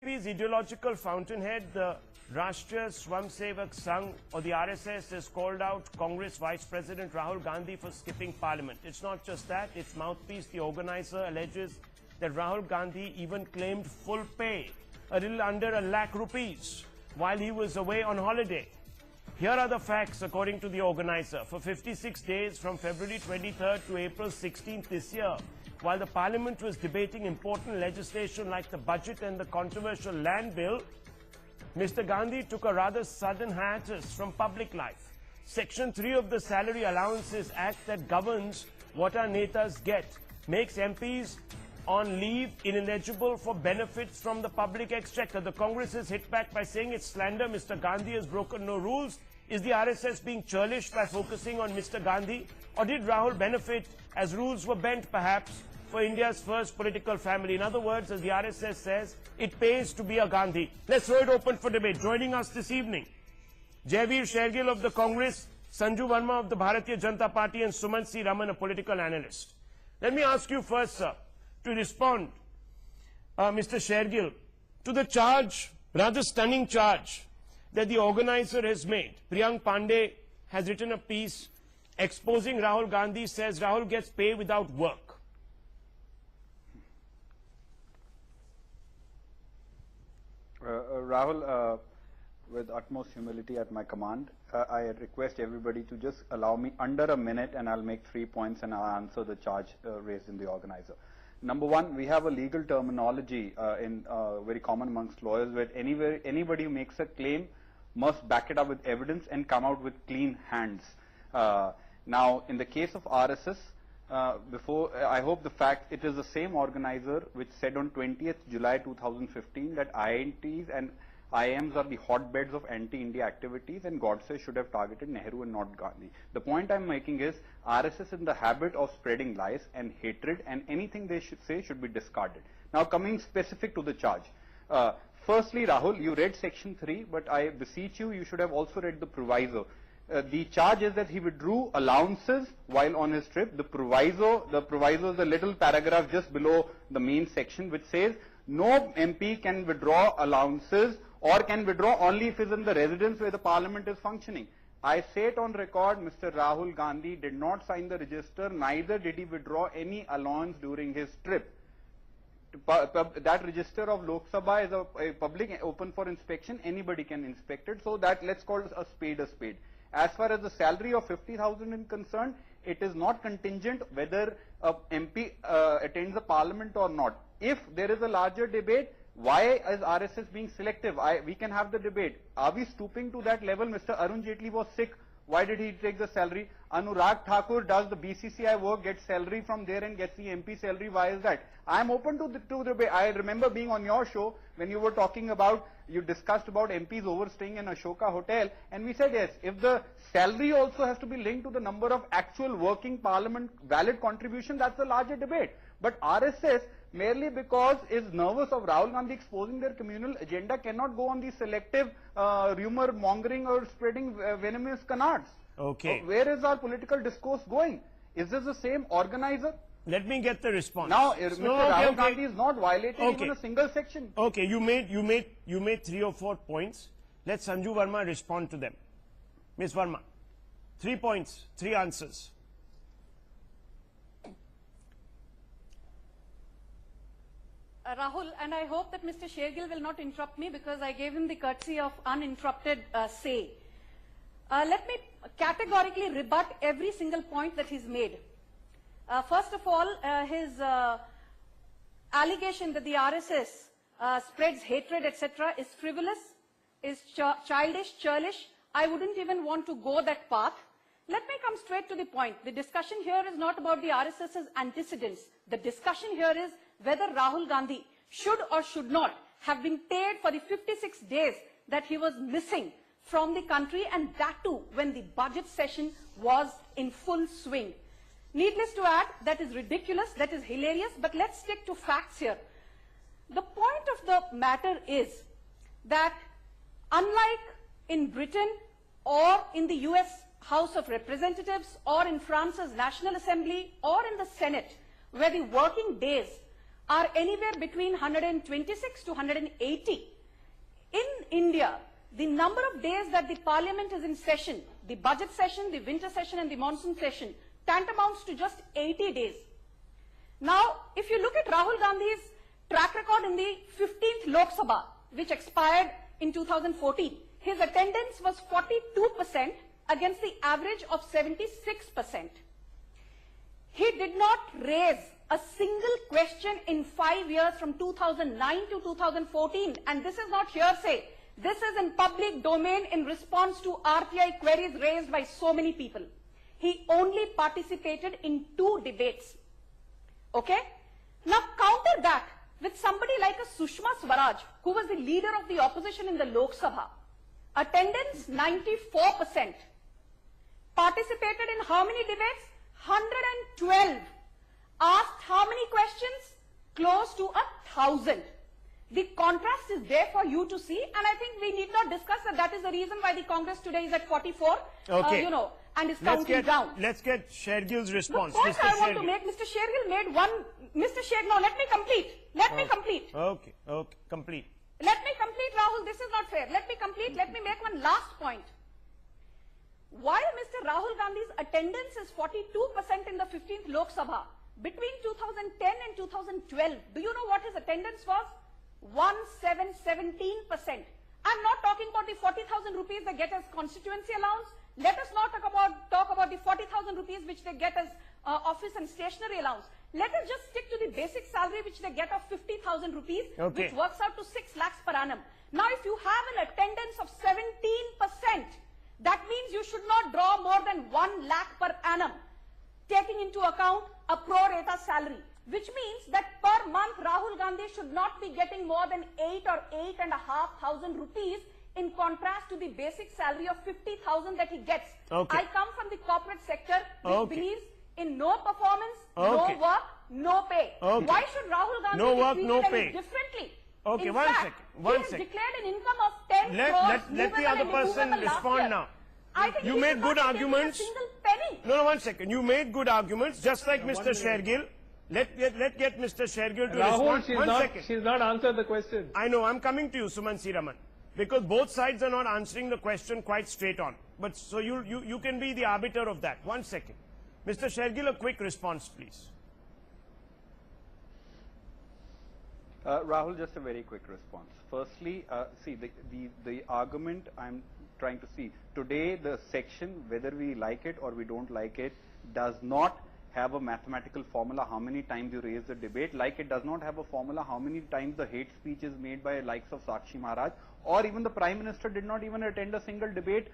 BJP's ideological fountainhead, the Rashtriya Swamsevak Sangh, or the RSS, has called out Congress Vice President Rahul Gandhi for skipping Parliament. It's not just that, its mouthpiece, the organizer, alleges that Rahul Gandhi even claimed full pay, a little under ₹1 lakh, while he was away on holiday. Here are the facts according to the organizer. For 56 days from February 23rd to April 16th this year, while the Parliament was debating important legislation like the budget and the controversial land bill, Mr. Gandhi took a rather sudden hiatus from public life. Section 3 of the Salary Allowances Act that governs what our netas get makes MPs on leave ineligible for benefits from the public exchequer. The Congress has hit back by saying it's slander. Mr. Gandhi has broken no rules. Is the RSS being churlish by focusing on Mr. Gandhi? Or did Rahul benefit as rules were bent, perhaps, for India's first political family? In other words, as the RSS says, it pays to be a Gandhi. Let's throw it open for debate. Joining us this evening, Jaiveer Shergill of the Congress, Sanju Verma of the Bharatiya Janata Party, and Sumant C. Raman, a political analyst. Let me ask you first, sir, to respond, Mr. Shergill, to the charge, rather stunning charge, that the organizer has made. Priyank Pandey has written a piece exposing Rahul Gandhi, says Rahul gets pay without work. Rahul, with utmost humility at my command, I request everybody to just allow me under a minute, and I'll make 3 points and I'll answer the charge raised in the organizer. Number one, we have a legal terminology very common amongst lawyers, where anybody who makes a claim must back it up with evidence and come out with clean hands. Now, in the case of RSS, I hope the fact it is the same organizer which said on 20th July 2015 that IITs and IIMs are the hotbeds of anti-India activities, and Godse should have targeted Nehru and not Gandhi. The point I'm making is RSS is in the habit of spreading lies and hatred, and anything they should say should be discarded. Now, coming specific to the charge. Firstly, Rahul, you read section 3, but I beseech you, you should have also read the proviso. The charge is that he withdrew allowances while on his trip. The proviso is the little paragraph just below the main section, which says no MP can withdraw allowances or can withdraw only if he is in the residence where the Parliament is functioning. I say it on record, Mr. Rahul Gandhi did not sign the register, neither did he withdraw any allowance during his trip. That register of Lok Sabha is a public, open for inspection. Anybody can inspect it. So that, let's call a spade a spade. As far as the salary of 50,000 is concerned, it is not contingent whether a MP attends the Parliament or not. If there is a larger debate, why is RSS being selective? We can have the debate. Are we stooping to that level? Mr. Arun Jaitley was sick. Why did he take the salary? Anurag Thakur does the BCCI work, gets salary from there and gets the MP salary. Why is that? I am open to the debate. I remember being on your show when you were talking about, you discussed about MPs overstaying in Ashoka Hotel, and we said yes, if the salary also has to be linked to the number of actual working Parliament valid contribution, that's a larger debate. But RSS, merely because is nervous of Rahul Gandhi exposing their communal agenda, cannot go on the selective rumor mongering or spreading venomous canards. Okay. Where is our political discourse going? Is this the same organizer? Let me get the response. Now, Mr. Rahul Gandhi is not violating even a single section. Okay, you made 3 or 4 points. Let Sanju Verma respond to them. Ms. Verma, 3 points, 3 answers. Rahul, and I hope that Mr. Shergill will not interrupt me, because I gave him the courtesy of uninterrupted say. Let me categorically rebut every single point that he's made. First of all, his allegation that the RSS spreads hatred, etc., is frivolous, is childish, churlish. I wouldn't even want to go that path. Let me come straight to the point. The discussion here is not about the RSS's antecedents. The discussion here is whether Rahul Gandhi should or should not have been paid for the 56 days that he was missing from the country, and that too when the budget session was in full swing. Needless to add, that is ridiculous, that is hilarious, but let's stick to facts here. The point of the matter is that unlike in Britain or in the US House of Representatives or in France's National Assembly or in the Senate, where the working days are anywhere between 126 to 180. In India, the number of days that the parliament is in session, the budget session, the winter session and the monsoon session, tantamounts to just 80 days. Now, if you look at Rahul Gandhi's track record in the 15th Lok Sabha, which expired in 2014, his attendance was 42% against the average of 76%. He did not raise a single question in 5 years from 2009 to 2014, and this is not hearsay. This is in public domain in response to RTI queries raised by so many people. He only participated in 2 debates. Okay? Now counter that with somebody like a Sushma Swaraj, who was the leader of the opposition in the Lok Sabha. Attendance 94%. Participated in how many debates? 112. Asked how many questions? Close to 1,000. The contrast is there for you to see, and I think we need not discuss that. That is the reason why the Congress today is at 44, okay. And is counting down. Let's get Shergill's response. The point I want to make, Mr. Shergill made one. Mr. Shergill, no, let me complete. Let me complete. Okay, complete. Let me complete, Rahul. This is not fair. Let me complete. Let me make one last point. While Mr. Rahul Gandhi's attendance is 42% in the 15th Lok Sabha, between 2010 and 2012, do you know what his attendance was? 1717%. I'm not talking about the 40,000 rupees they get as constituency allowance. Let us not talk about the 40,000 rupees which they get as office and stationery allowance. Let us just stick to the basic salary which they get of 50,000 rupees, which works out to 6 lakhs per annum. Now, if you have an attendance of 17%, that means you should not draw more than 1 lakh per annum, taking into account a pro rata salary, which means that per month Rahul Gandhi should not be getting more than 8 or 8,500 rupees, in contrast to the basic salary of 50,000 that he gets. I come from the corporate sector, which believes in no performance, no work, no pay. Why should Rahul Gandhi be treated any differently? Okay, in one fact, second. One second. Declared an income of 10 crores. Let the other person respond now. I think you made good arguments. A single penny. No, 1 second. You made good arguments, just like Mr. Shergill. Let get Mr. Shergill to respond. She's not answered the question. I know. I'm coming to you, Suman Siraman, because both sides are not answering the question quite straight on. But so you can be the arbiter of that. 1 second. Mr. Shergill, a quick response, please. Rahul, just a very quick response. Firstly, see, the argument I'm trying to see, today the section, whether we like it or we don't like it, does not have a mathematical formula how many times you raise the debate, like it does not have a formula how many times the hate speech is made by likes of Sakshi Maharaj, or even the Prime Minister did not even attend a single debate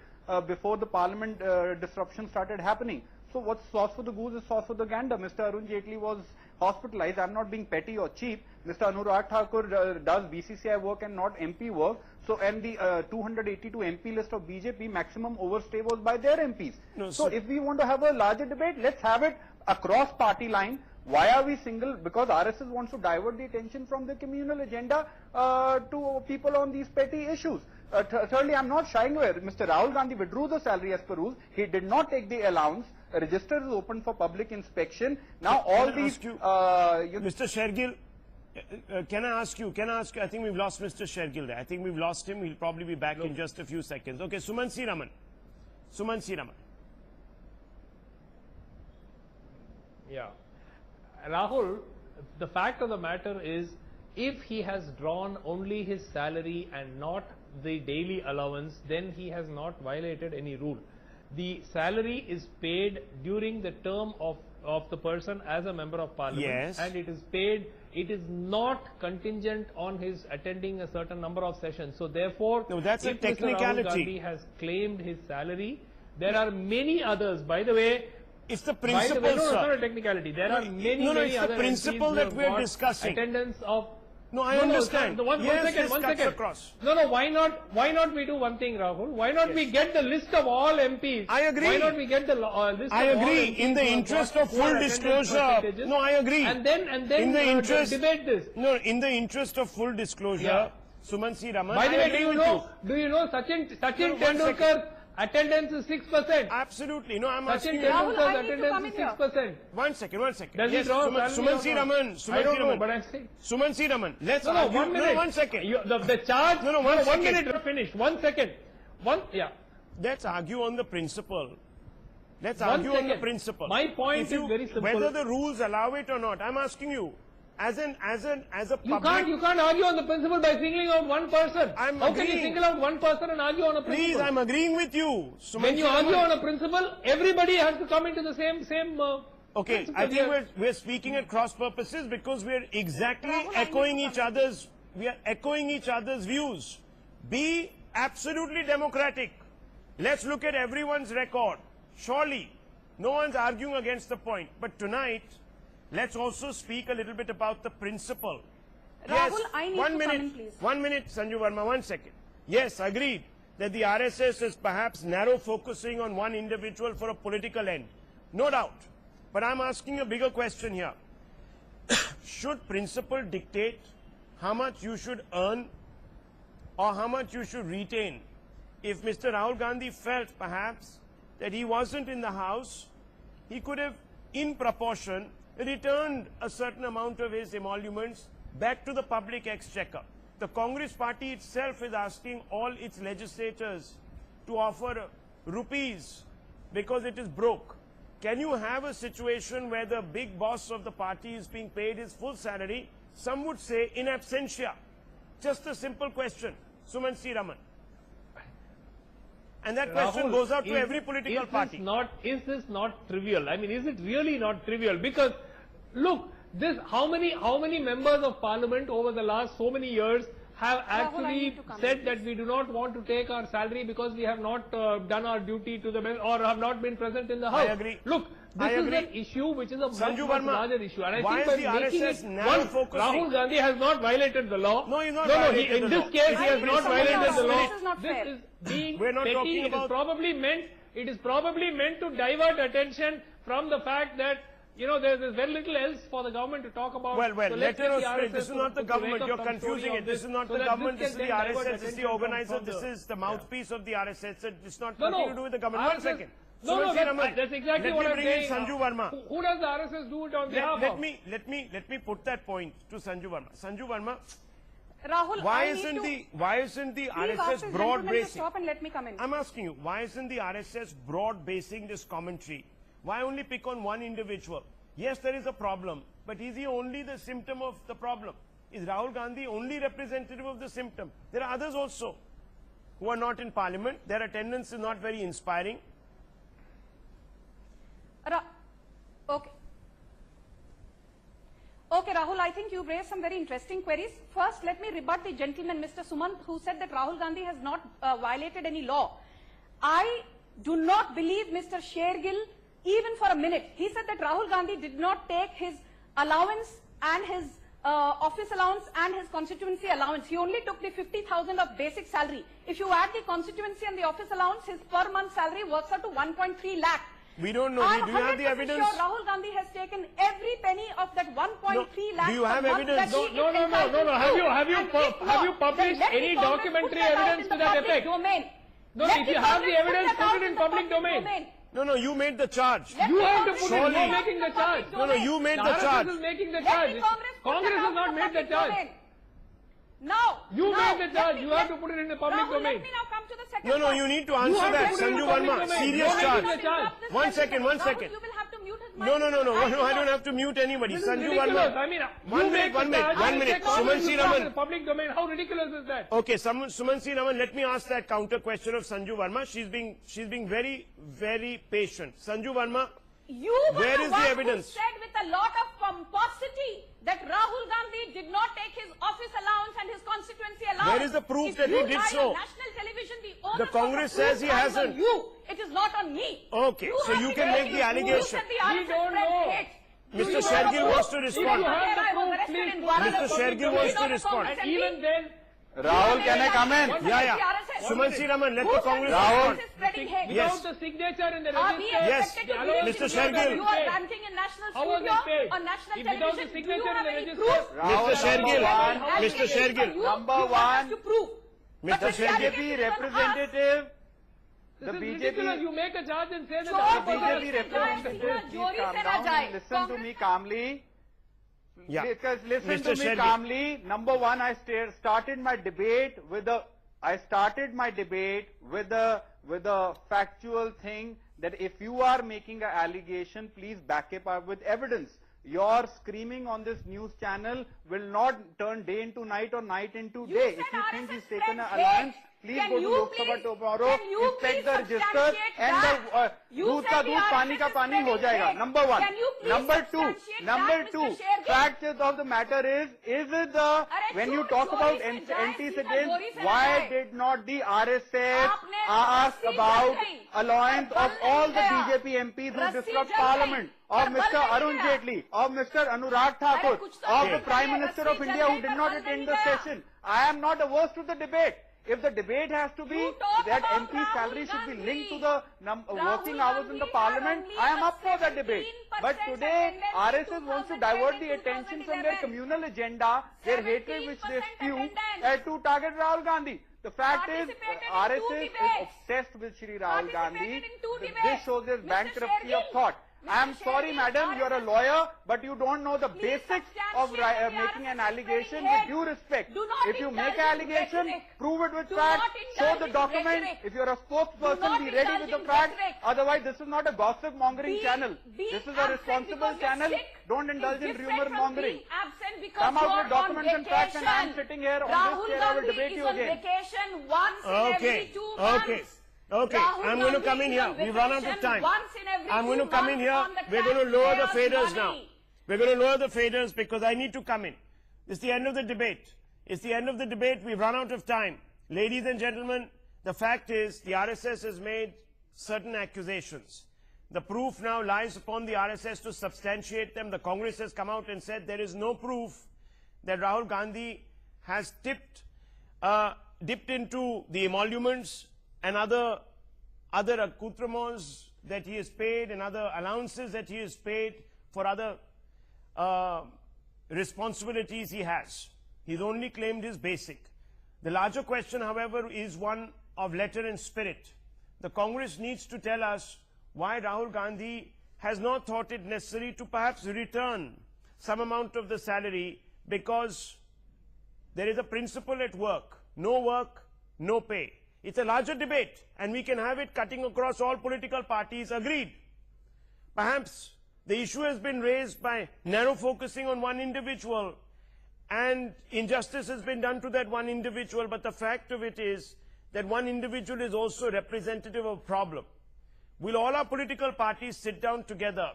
before the Parliament disruption started happening. So what's sauce for the goose is sauce for the gander. Mr. Arun Jaitley was hospitalized. I'm not being petty or cheap. Mr. Anurag Thakur does BCCI work and not MP work. So, and the 282 MP list of BJP, maximum overstay was by their MPs. No, so if we want to have a larger debate, let's have it across party line. Why are we single? Because RSS wants to divert the attention from the communal agenda to people on these petty issues. Thirdly, I'm not shying away. Mr. Rahul Gandhi withdrew the salary as per rules. He did not take the allowance. A register is open for public inspection. Now, all these... Mr. Shergill, can I ask you, I think we've lost Mr. Shergill there. I think we've lost him. He'll probably be back in just a few seconds. Okay, Suman Siraman. Yeah. Rahul, the fact of the matter is, if he has drawn only his salary and not the daily allowance, then he has not violated any rule. The salary is paid during the term of the person as a member of parliament. Yes. And it is paid, it is not contingent on his attending a certain number of sessions. So therefore, no, that's if a technicality. Mr. Rahul Gandhi has claimed his salary, there are many others, by the way. It's the principle, no, sir. it's not a technicality. There are many other the principle MPs that we are discussing. Attendance of... No, I understand. One second. Across. No, why not we do one thing, Rahul? Why not we get the list of all MPs? I agree. Why not we get the list I of all agree. MPs In the interest of full disclosure. No, I agree. And then in the interest, debate this. No, in the interest of full disclosure, Suman Siraman. By the way, do you know Sachin Tendulkar attendance is 6%. Absolutely. No, I'm Sachin asking you. Rahul, I Tendulkar's need to come attendance in is here. 6%. One second. Does he Yes, draw Suman salary C. or Raman. not? Suman I C. don't know, Raman. but I'm saying. Suman C. Raman. Let's No, argue. 1 minute. No, 1 second. The charge. No, 1 1 second. minute. Finish. 1 second. Yeah. Let's argue on the principle. Let's 1 argue on the second. principle. My point If you- is very simple. Whether the rules allow it or not, I'm asking you, as a public. You can't argue on the principle by singling out one person. I'm How can you agreeing. single out one person and argue on a principle? Please, I'm agreeing with you. Suman When C. you argue Raman. on a principle, everybody has to come into the same. Okay, principle I think here. we're speaking at cross purposes because we're exactly Rahul, I echoing need to each other's. We are echoing each other's views. Be absolutely democratic. Let's look at everyone's record. Surely, no one's arguing against the point. But tonight, let's also speak a little bit about the principle. Rahul, I need 1 to minute. come in, please. 1 minute, Sanju Verma, 1 second. Yes, agreed that the RSS is perhaps narrow focusing on one individual for a political end. No doubt. But I'm asking a bigger question here. Should principle dictate how much you should earn or how much you should retain? If Mr. Rahul Gandhi felt perhaps that he wasn't in the House, he could have, in proportion, returned a certain amount of his emoluments back to the public exchequer. The Congress party itself is asking all its legislators to offer rupees because it is broke. Can you have a situation where the big boss of the party is being paid his full salary? Some would say in absentia. Just a simple question. Suman C. Raman. And that question Rahul, goes out to is- every political party. Is this not trivial? I mean, is it really not trivial? Because, look, how many members of parliament over the last so many years have I actually need to come said in, that we do not want to take our salary because we have not done our duty to the men or have not been present in the House. agree. Look, this I is agree. an issue which is a Sanju much Verma, larger issue. And I why think is by the making RSS it narrow one, focusing? Rahul Gandhi has not violated the law. No, he's not No, violated in the this law. case, he I has need not someone violated else. the law. This is not fair. This is being We're not petty. talking It is about- probably meant to divert attention from the fact that, you know, there's very little else for the government to talk about. Well, So let let's us get the explain. RSS This is not the to government. make up You're some confusing story it. on This is not so the that government. This is can the then divert RSS. This is the attention organizer. from This the- is the mouthpiece of the RSS. It's not No, nothing to do with the government. One RSS second. No, Suman no, C. that's, Raman, that's exactly what I'm Let me bring in saying. Sanju Verma. Who does the RSS do it on behalf of? Let me put that point to Sanju Verma. Sanju Verma, Rahul, why I need isn't to the please ask RSS this gentleman broad to basing? stop and let me come in. I'm asking you, why isn't the RSS broad basing this commentary? Why only pick on one individual? Yes, there is a problem, but is he only the symptom of the problem? Is Rahul Gandhi only representative of the symptom? There are others also who are not in parliament. Their attendance is not very inspiring. Okay. Okay, Rahul, I think you've raised some very interesting queries. First, let me rebut the gentleman, Mr. Sumant, who said that Rahul Gandhi has not violated any law. I do not believe Mr. Shergill even for a minute. He said that Rahul Gandhi did not take his allowance and his office allowance and his constituency allowance. He only took the 50,000 of basic salary. If you add the constituency and the office allowance, his per month salary works out to 1.3 lakh. We don't know. I'm Do you have the 100% evidence? sure Rahul Gandhi has taken every penny of that 1.3 lakh. Do you have per month evidence? that he No. is entitled Have you to. have you And if not, published then let any the Congress documentary put that out evidence in to the that public effect? domain. No, Let if the you have the Congress evidence, that put out it in the public domain. No, you made the charge. Let You the have to Congress put it. put You're that out making in the charge. public No, domain. you made The the RSS charge. is making the Let charge. the Congress put Congress that has out not in the made the public charge. domain. Now, You now, made the let charge. me- You have to put it in the public Rahul, domain. Let me now come to the second No, part. you need to You answer have to that. put it in Sanju the public Verma, domain. serious You're charge. making the charge. One second. Rahul, you will have to mute his mic. No. I I don't have to mute anybody. This is Sanju ridiculous. Verma. I mean, One you minute, make the one minute, charge, one you minute. take all Suman the C. news Raman. in the public domain. How ridiculous is that? Okay, Suman C. Raman, let me ask that counter question of Sanju Verma. She's being very, very patient. Sanju Verma, You were Where the is the one evidence? who said with a lot of pomposity that Rahul Gandhi did not take his office allowance and his constituency allowance. Where is the proof If that he you did tried so? on national television, the onus The of Congress the proof says he lies hasn't. on you. It is not on me. Okay, so have you the can make proof. the allegation. You said the We RSS don't spread know. hate. Mr. Do you have Shergill a wants proof? to If respond. you have Mr. I was Shergill arrested in wants Guadalajara. to Shergill wants to respond. And even then, Rahul, can I come in? Yeah. Suman C. Raman, let the Congress Rahul. respond. Spreading hate. Yes. without the signature in the Are we register, Yes. expected to the believe allowance Mr. in you Shergill. that you are ranting in national How was studio it paid? on national If without the television? Do you signature have in the any register? proof? Rahul, Mr. Shergill, number Mr. Shergill. Number You one. have to prove. Mr. But Shergill. the BJP allegation is on us. representative. This The is BJP ridiculous. You make a charge and say that Chor The Chor BJP Chor representatives, Chor please Chor calm Chor down Chor and listen to me calmly. Yeah. Because listen Mr. to me Shetty. calmly. Number one, I started my debate with a factual thing that if you are making an allegation, please back it up with evidence. Your screaming on this news channel will not turn day into night or night into You day. said If you think RSS he's taken an spreads alliance, hate. please Can go to you Lok Sabha please- tomorrow, can you inspect please the register, substantiate and that? the You दूध said का the दूध पानी का RSS पानी हो spreading जाएगा. hate. Number one. Can you please Number substantiate two. that, Mr. Shergill? Fact of the matter is it the when you talk about anti-citizens, why did not the RSS आपने ask रस्सी about जल गई, allowance पर of बल all नहीं the गया। BJP MPs who रस्सी disrupt जल गई, Parliament, of पर बल Mr. नहीं Arun गया। Jaitley, of Mr. Anurag Thakur, कुछ तो of नहीं the Prime करिए, Minister रस्सी of जल India गई, who did पर not बल attend नहीं the गया। session? I am not averse to the debate. If the debate has to be You talk that about MP salary Rahul should be linked to Gandhi. the Rahul working hours in the Gandhi Parliament, had only I am a up for that debate. 17% But today, attendance in RSS wants to divert the 2010 attention from their 2011. communal agenda, their hatred which they 17% spew, attendance. to target Rahul Gandhi. The fact is, Participated in two RSS is debates. obsessed with Shri Rahul Gandhi. Participated in two This debates. shows their Mr. bankruptcy of Shergill. thought. I am Mr. sorry, Shergill, madam, you are a RSS lawyer, but you don't know the Please basics of substantiate the making an RSS allegation spreading with due respect. Do not If you make indulge an in allegation, rhetoric. prove it with Do facts, not show indulge the in document. rhetoric. If you are a Do spokesperson, not be ready indulge with the in facts. rhetoric. Otherwise, this is not a gossip mongering channel. Be This is a absent responsible because you're channel. sick Don't indulge is in different rumor from mongering. being absent because Come out you're with documents on and facts, and I am vacation. sitting here on Rahul this chair. I will Gandhi debate is you on again. vacation once in every 2 months. Okay, Rahul I'm going to Gandhi come in is here. on We've run out of vacation time. once in every I'm going to 2 come in months here. on the We're going to lower the taxpayers' faders now. money. We're going to lower the faders because I need to come in. It's the end of the debate. It's the end of the debate. We've run out of time. Ladies and gentlemen, the fact is the RSS has made certain accusations. The proof now lies upon the RSS to substantiate them. The Congress has come out and said there is no proof that Rahul Gandhi has dipped into the emoluments and other accoutrements that he has paid and other allowances that he has paid for other responsibilities he has. He's only claimed his basic. The larger question, however, is one of letter and spirit. The Congress needs to tell us why Rahul Gandhi has not thought it necessary to perhaps return some amount of the salary, because there is a principle at work: no pay. It's a larger debate, and we can have it cutting across all political parties. Agreed. Perhaps the issue has been raised by narrow focusing on one individual, and injustice has been done to that one individual, but the fact of it is that one individual is also representative of a problem. Will all our political parties sit down together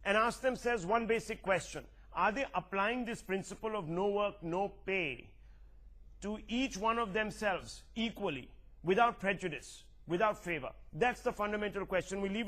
and ask themselves one basic question: are they applying this principle of no work, no pay to each one of themselves equally, without prejudice, without favor? That's the fundamental question. We leave